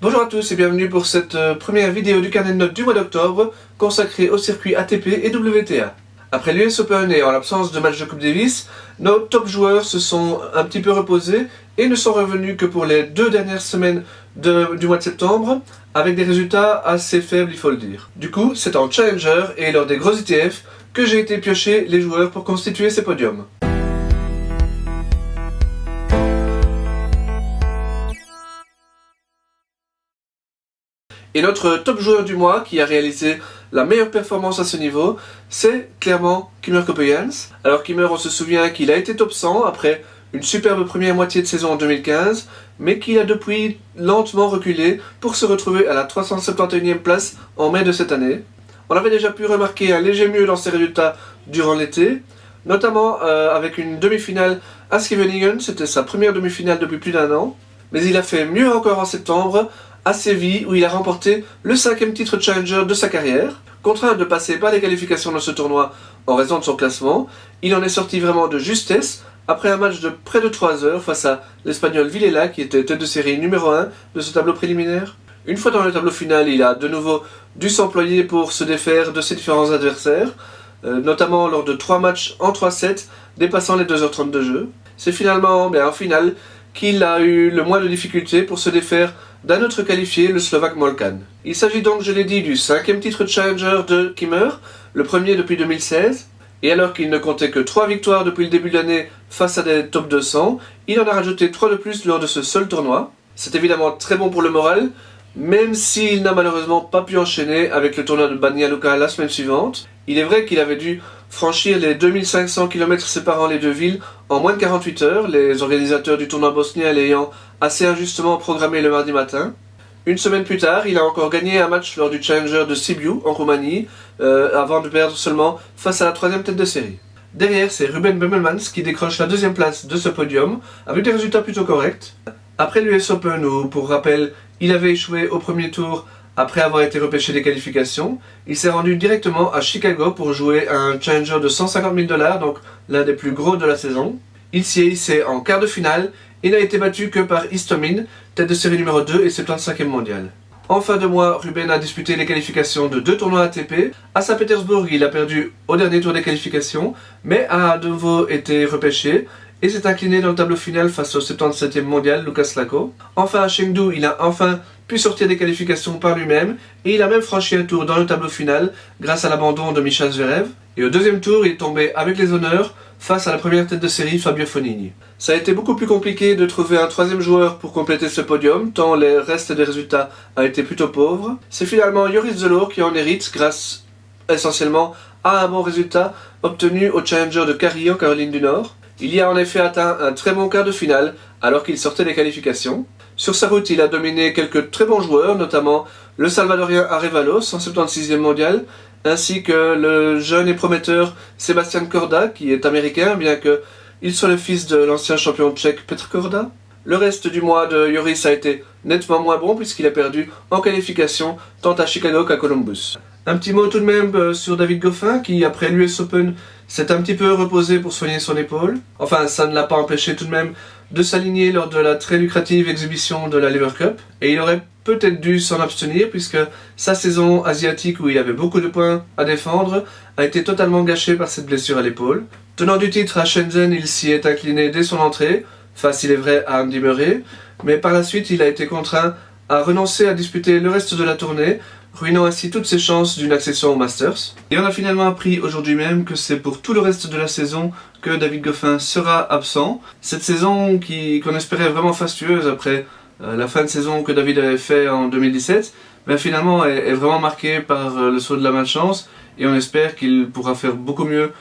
Bonjour à tous et bienvenue pour cette première vidéo du carnet de notes du mois d'octobre consacrée au circuit ATP et WTA. Après l'US Open et en l'absence de match de Coupe Davis, nos top joueurs se sont un petit peu reposés et ne sont revenus que pour les 2 dernières semaines du mois de septembre avec des résultats assez faibles, il faut le dire. Du coup, c'est en Challenger et lors des gros ITF que j'ai été piocher les joueurs pour constituer ces podiums. Et notre top joueur du mois qui a réalisé la meilleure performance à ce niveau, c'est clairement Kimmer Coppejans. Alors Kimmer, on se souvient qu'il a été top 100 après une superbe première moitié de saison en 2015, mais qu'il a depuis lentement reculé pour se retrouver à la 371e place en mai de cette année. On avait déjà pu remarquer un léger mieux dans ses résultats durant l'été, notamment avec une demi-finale à Scheveningen, c'était sa première demi-finale depuis plus d'1 an, mais il a fait mieux encore en septembre, à Séville où il a remporté le 5e titre Challenger de sa carrière. Contraint de passer par les qualifications dans ce tournoi en raison de son classement, il en est sorti vraiment de justesse après un match de près de 3 heures face à l'Espagnol Villela qui était tête de série numéro 1 de ce tableau préliminaire. Une fois dans le tableau final, il a de nouveau dû s'employer pour se défaire de ses différents adversaires, notamment lors de 3 matchs en 3 sets dépassant les 2h30 de jeu. C'est finalement en finale qu'il a eu le moins de difficultés pour se défaire d'un autre qualifié, le Slovaque Molcan. Il s'agit donc, je l'ai dit, du 5e titre Challenger de Kimmer, le premier depuis 2016, et alors qu'il ne comptait que 3 victoires depuis le début de l'année face à des top 200, il en a rajouté 3 de plus lors de ce seul tournoi. C'est évidemment très bon pour le moral, même s'il n'a malheureusement pas pu enchaîner avec le tournoi de Banja Luka la semaine suivante. Il est vrai qu'il avait dû franchir les 2500 km séparant les deux villes en moins de 48 heures, les organisateurs du tournoi bosnien l'ayant assez injustement programmé le mardi matin. Une semaine plus tard, il a encore gagné un match lors du Challenger de Sibiu en Roumanie, avant de perdre seulement face à la 3e tête de série. Derrière, c'est Ruben Bemmelmans qui décroche la 2e place de ce podium, avec des résultats plutôt corrects. Après l'US Open, où, pour rappel, il avait échoué au premier tour après avoir été repêché des qualifications, il s'est rendu directement à Chicago pour jouer un Challenger de 150 000 $, donc l'un des plus gros de la saison. Il s'y est hissé en quart de finale et n'a été battu que par Istomin, tête de série numéro 2 et 75e mondial. En fin de mois, Ruben a disputé les qualifications de 2 tournois ATP. À Saint-Pétersbourg, il a perdu au dernier tour des qualifications, mais a de nouveau été repêché et s'est incliné dans le tableau final face au 77e mondial Lucas Lacko. Enfin à Chengdu, il a enfin pu sortir des qualifications par lui-même et il a même franchi un tour dans le tableau final grâce à l'abandon de Mischa Zverev. Et au 2e tour, il est tombé avec les honneurs face à la première tête de série Fabio Fognini. Ça a été beaucoup plus compliqué de trouver un 3e joueur pour compléter ce podium, tant les restes des résultats a été plutôt pauvres. C'est finalement Joris Zolor qui en hérite grâce essentiellement à un bon résultat obtenu au Challenger de Cary en Caroline du Nord. Il y a en effet atteint un très bon quart de finale alors qu'il sortait des qualifications. Sur sa route, il a dominé quelques très bons joueurs, notamment le Salvadorien Arévalo, 176e mondial, ainsi que le jeune et prometteur Sebastian Korda, qui est américain, bien qu'il soit le fils de l'ancien champion tchèque Petr Korda. Le reste du mois de Joris a été nettement moins bon puisqu'il a perdu en qualification tant à Chicago qu'à Columbus. Un petit mot tout de même sur David Goffin qui, après l'US Open, s'est un petit peu reposé pour soigner son épaule. Enfin, ça ne l'a pas empêché tout de même de s'aligner lors de la très lucrative exhibition de la Lever Cup. Et il aurait peut-être dû s'en abstenir puisque sa saison asiatique où il avait beaucoup de points à défendre a été totalement gâchée par cette blessure à l'épaule. Tenant du titre à Shenzhen, il s'y est incliné dès son entrée, face il est vrai à Andy Murray, mais par la suite il a été contraint à renoncer à disputer le reste de la tournée, ruinant ainsi toutes ses chances d'une accession au Masters. Et on a finalement appris aujourd'hui même que c'est pour tout le reste de la saison que David Goffin sera absent. Cette saison qu'on espérait vraiment fastueuse après la fin de saison que David avait fait en 2017, mais finalement est vraiment marquée par le saut de la malchance et on espère qu'il pourra faire beaucoup mieux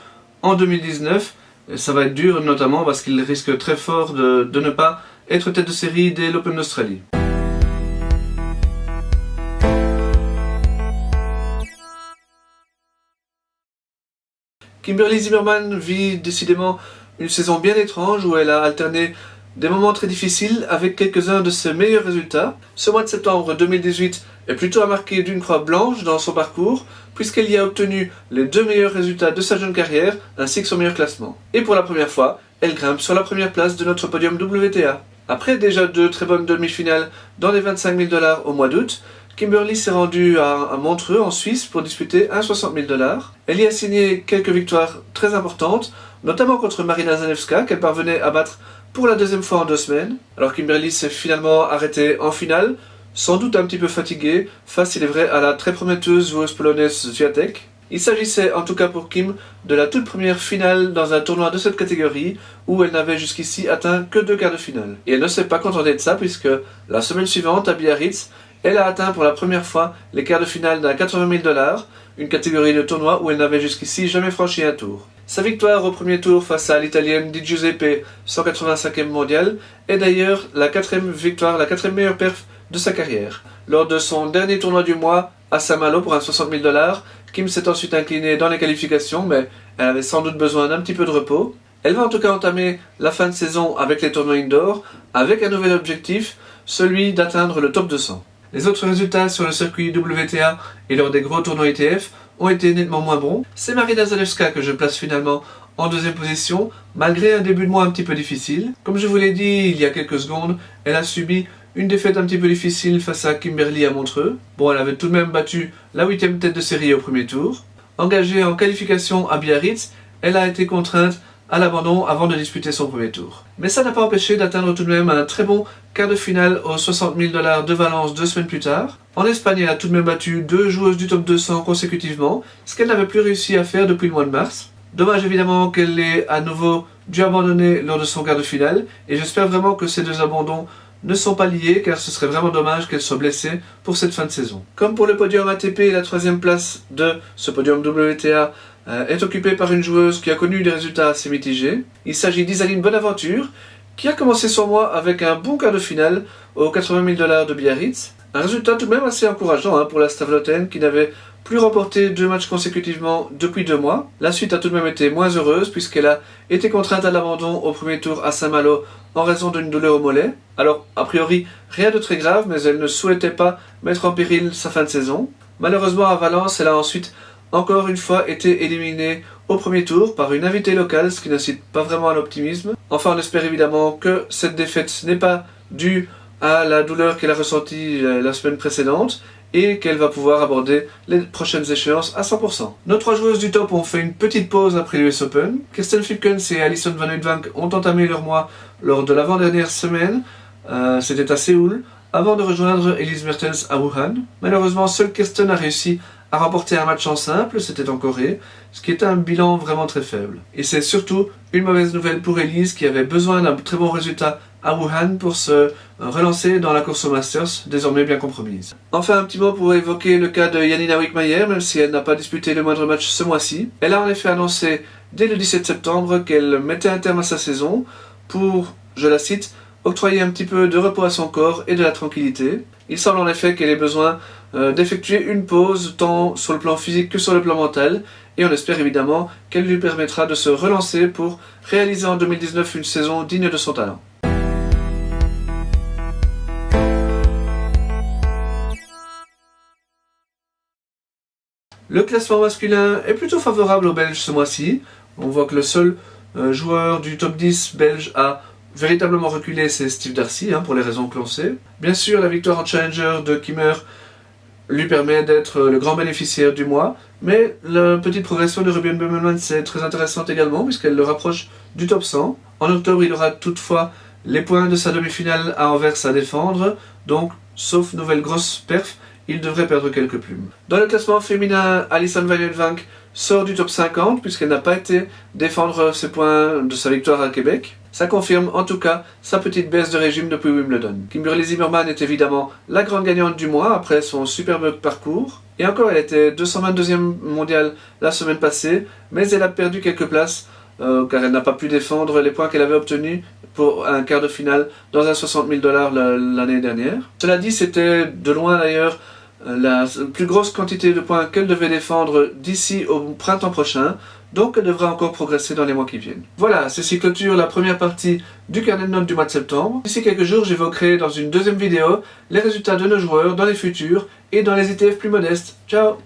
en 2019. Ça va être dur notamment parce qu'il risque très fort de ne pas être tête de série dès l'Open d'Australie. Kimberly Zimmerman vit décidément une saison bien étrange où elle a alterné des moments très difficiles avec quelques-uns de ses meilleurs résultats. Ce mois de septembre 2018 est plutôt à marquer d'une croix blanche dans son parcours puisqu'elle y a obtenu les 2 meilleurs résultats de sa jeune carrière ainsi que son meilleur classement. Et pour la première fois, elle grimpe sur la première place de notre podium WTA. Après déjà 2 très bonnes demi-finales dans les 25 000 $ au mois d'août, Kimberly s'est rendue à Montreux en Suisse pour disputer un 60 000 $. Elle y a signé quelques victoires très importantes, notamment contre Marina Zanevska qu'elle parvenait à battre pour la deuxième fois en 2 semaines. Alors Kimberly s'est finalement arrêtée en finale, sans doute un petit peu fatiguée, face il est vrai à la très prometteuse joueuse polonaise Swiatek. Il s'agissait en tout cas pour Kim de la toute première finale dans un tournoi de cette catégorie où elle n'avait jusqu'ici atteint que 2 quarts de finale. Et elle ne s'est pas contentée de ça puisque la semaine suivante à Biarritz, elle a atteint pour la première fois les quarts de finale d'un 80 000 $, une catégorie de tournoi où elle n'avait jusqu'ici jamais franchi un tour. Sa victoire au premier tour face à l'italienne Di Giuseppe, 185e mondiale, est d'ailleurs la 4e victoire, la 4e meilleure perf de sa carrière. Lors de son dernier tournoi du mois à Saint-Malo pour un 60 000 $, Kim s'est ensuite inclinée dans les qualifications, mais elle avait sans doute besoin d'un petit peu de repos. Elle va en tout cas entamer la fin de saison avec les tournois indoor, avec un nouvel objectif, celui d'atteindre le top 200. Les autres résultats sur le circuit WTA et lors des gros tournois ITF ont été nettement moins bons. C'est Marina Zanevska que je place finalement en deuxième position, malgré un début de mois un petit peu difficile. Comme je vous l'ai dit il y a quelques secondes, elle a subi une défaite un petit peu difficile face à Kimberly à Montreux. Bon, elle avait tout de même battu la 8e tête de série au premier tour. Engagée en qualification à Biarritz, elle a été contrainte à l'abandon avant de disputer son premier tour. Mais ça n'a pas empêché d'atteindre tout de même un très bon quart de finale aux 60 000 $ de Valence 2 semaines plus tard. En Espagne, elle a tout de même battu 2 joueuses du top 200 consécutivement, ce qu'elle n'avait plus réussi à faire depuis le mois de mars. Dommage évidemment qu'elle ait à nouveau dû abandonner lors de son quart de finale, et j'espère vraiment que ces 2 abandons ne sont pas liés, car ce serait vraiment dommage qu'elle soit blessée pour cette fin de saison. Comme pour le podium ATP, la 3e place de ce podium WTA est occupée par une joueuse qui a connu des résultats assez mitigés. Il s'agit d'Isaline Bonaventure, qui a commencé son mois avec un bon quart de finale aux 80 000 $ de Biarritz. Un résultat tout de même assez encourageant pour la Stavlotaine, qui n'avait plus remporté 2 matchs consécutivement depuis 2 mois. La suite a tout de même été moins heureuse puisqu'elle a été contrainte à l'abandon au premier tour à Saint-Malo en raison d'une douleur au mollet. Alors, a priori, rien de très grave, mais elle ne souhaitait pas mettre en péril sa fin de saison. Malheureusement, à Valence, elle a ensuite encore une fois été éliminée au premier tour par une invitée locale, ce qui n'incite pas vraiment à l'optimisme. Enfin, on espère évidemment que cette défaite n'est pas due à la douleur qu'elle a ressentie la semaine précédente et qu'elle va pouvoir aborder les prochaines échéances à 100%. Nos 3 joueuses du top ont fait une petite pause après l'US Open. Kirsten Flipkens et Alison Van Uytvanck ont entamé leur mois lors de l'avant-dernière semaine, c'était à Séoul, avant de rejoindre Elise Mertens à Wuhan. Malheureusement, seule Kirsten a réussi à remporter un match en simple, c'était en Corée, ce qui est un bilan vraiment très faible. Et c'est surtout une mauvaise nouvelle pour Elise qui avait besoin d'un très bon résultat à Wuhan pour se relancer dans la course au Masters, désormais bien compromise. Enfin, un petit mot pour évoquer le cas de Janina Wickmayer, même si elle n'a pas disputé le moindre match ce mois-ci. Elle a en effet annoncé dès le 17 septembre qu'elle mettait un terme à sa saison pour, je la cite, octroyer un petit peu de repos à son corps et de la tranquillité. Il semble en effet qu'elle ait besoin d'effectuer une pause tant sur le plan physique que sur le plan mental, et on espère évidemment qu'elle lui permettra de se relancer pour réaliser en 2019 une saison digne de son talent. Le classement masculin est plutôt favorable aux Belges ce mois-ci. On voit que le seul joueur du top 10 belge a véritablement reculé, c'est Steve Darcy, pour les raisons que l'on sait. Bien sûr, la victoire en Challenger de Kimmer lui permet d'être le grand bénéficiaire du mois, mais la petite progression de Ruben Bömelmann c'est très intéressante également, puisqu'elle le rapproche du top 100. En octobre, il aura toutefois les points de sa demi-finale à Anvers à défendre, donc, sauf nouvelle grosse perf, il devrait perdre quelques plumes. Dans le classement féminin, Alison Van Uytvanck sort du top 50 puisqu'elle n'a pas été défendre ses points de sa victoire à Québec. Ça confirme en tout cas sa petite baisse de régime depuis Wimbledon. Kimberly Zimmerman est évidemment la grande gagnante du mois après son superbe parcours. Et encore, elle était 222e mondiale la semaine passée, mais elle a perdu quelques places car elle n'a pas pu défendre les points qu'elle avait obtenus pour un quart de finale dans un 60 000 $ l'année dernière. Cela dit, c'était de loin d'ailleurs la plus grosse quantité de points qu'elle devait défendre d'ici au printemps prochain, donc elle devra encore progresser dans les mois qui viennent. Voilà, ceci clôture la première partie du carnet de notes du mois de septembre. D'ici quelques jours, j'évoquerai dans une deuxième vidéo les résultats de nos joueurs dans les futurs et dans les ITF plus modestes. Ciao!